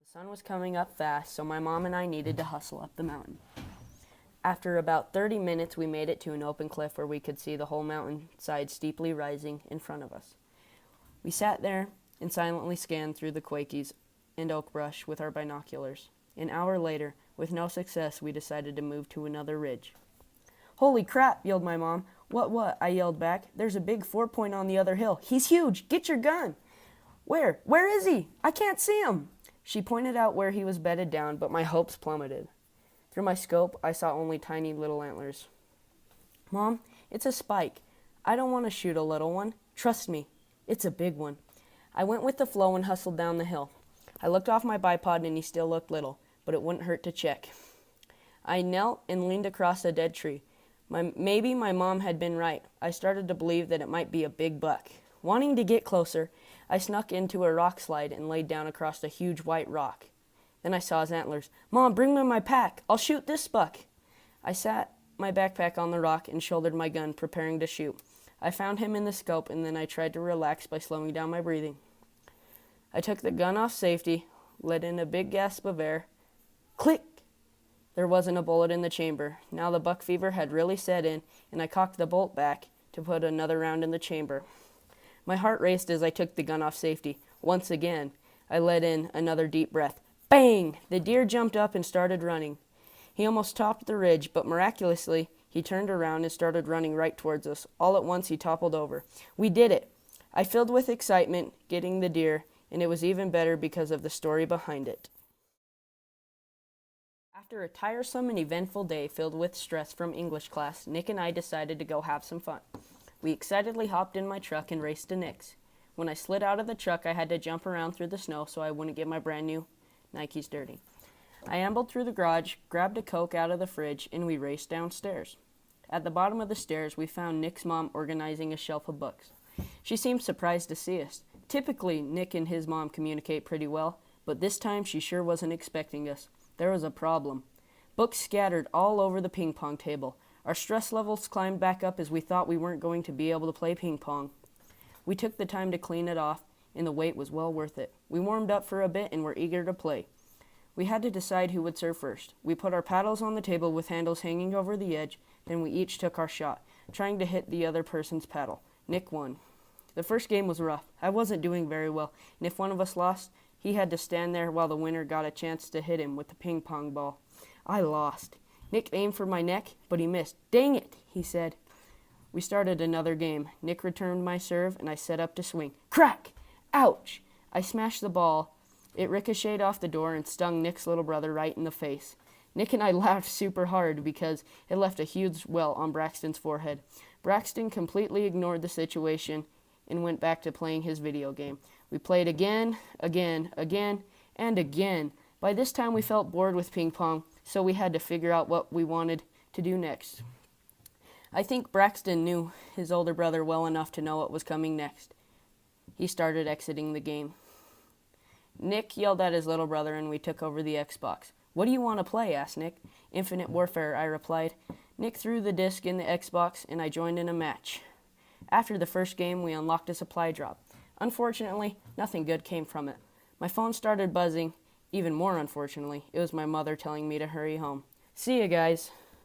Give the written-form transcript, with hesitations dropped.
The sun was coming up fast, so my mom and I needed to hustle up the mountain. After about 30 minutes, we made it to an open cliff where we could see the whole mountainside steeply rising in front of us. We sat there and silently scanned through the quakies and oak brush with our binoculars. An hour later, with no success, we decided to move to another ridge. "Holy crap," yelled my mom. What? I yelled back. "There's a big 4-point on the other hill. He's huge. Get your gun." Where? Where is he? I can't see him." She pointed out where he was bedded down, but my hopes plummeted. Through my scope, I saw only tiny little antlers. "Mom, it's a spike. I don't want to shoot a little one. Trust me, it's a big one." I went with the flow and hustled down the hill. I looked off my bipod and he still looked little, but it wouldn't hurt to check. I knelt and leaned across a dead tree. Maybe my mom had been right. I started to believe that it might be a big buck. Wanting to get closer, I snuck into a rock slide and laid down across a huge white rock. Then I saw his antlers. "Mom, bring me my pack. I'll shoot this buck." I sat my backpack on the rock and shouldered my gun, preparing to shoot. I found him in the scope, and then I tried to relax by slowing down my breathing. I took the gun off safety, let in a big gasp of air. Click! There wasn't a bullet in the chamber. Now the buck fever had really set in, and I cocked the bolt back to put another round in the chamber. My heart raced as I took the gun off safety. Once again, I let in another deep breath. Bang! The deer jumped up and started running. He almost topped the ridge, but miraculously, he turned around and started running right towards us. All at once, he toppled over. We did it! I filled with excitement, getting the deer, and it was even better because of the story behind it. After a tiresome and eventful day filled with stress from English class, Nick and I decided to go have some fun. We excitedly hopped in my truck and raced to Nick's. When I slid out of the truck, I had to jump around through the snow so I wouldn't get my brand new Nikes dirty. I ambled through the garage, grabbed a Coke out of the fridge, and we raced downstairs. At the bottom of the stairs, we found Nick's mom organizing a shelf of books. She seemed surprised to see us. Typically, Nick and his mom communicate pretty well, but this time she sure wasn't expecting us. There was a problem. Books scattered all over the ping pong table. Our stress levels climbed back up as we thought we weren't going to be able to play ping pong. We took the time to clean it off, and the wait was well worth it. We warmed up for a bit and were eager to play. We had to decide who would serve first. We put our paddles on the table with handles hanging over the edge, then we each took our shot, trying to hit the other person's paddle. Nick won. The first game was rough. I wasn't doing very well, and if one of us lost, he had to stand there while the winner got a chance to hit him with the ping pong ball. I lost. Nick aimed for my neck, but he missed. "Dang it," he said. We started another game. Nick returned my serve, and I set up to swing. Crack! Ouch! I smashed the ball. It ricocheted off the door and stung Nick's little brother right in the face. Nick and I laughed super hard because it left a huge welt on Braxton's forehead. Braxton completely ignored the situation and went back to playing his video game. We played again, and again. By this time we felt bored with ping pong, so we had to figure out what we wanted to do next. I think Braxton knew his older brother well enough to know what was coming next. He started exiting the game. Nick yelled at his little brother and we took over the Xbox. "What do you want to play?" asked Nick. "Infinite Warfare," I replied. Nick threw the disc in the Xbox and I joined in a match. After the first game, we unlocked a supply drop. Unfortunately, nothing good came from it. My phone started buzzing. Even more unfortunately, it was my mother telling me to hurry home. "See ya, guys."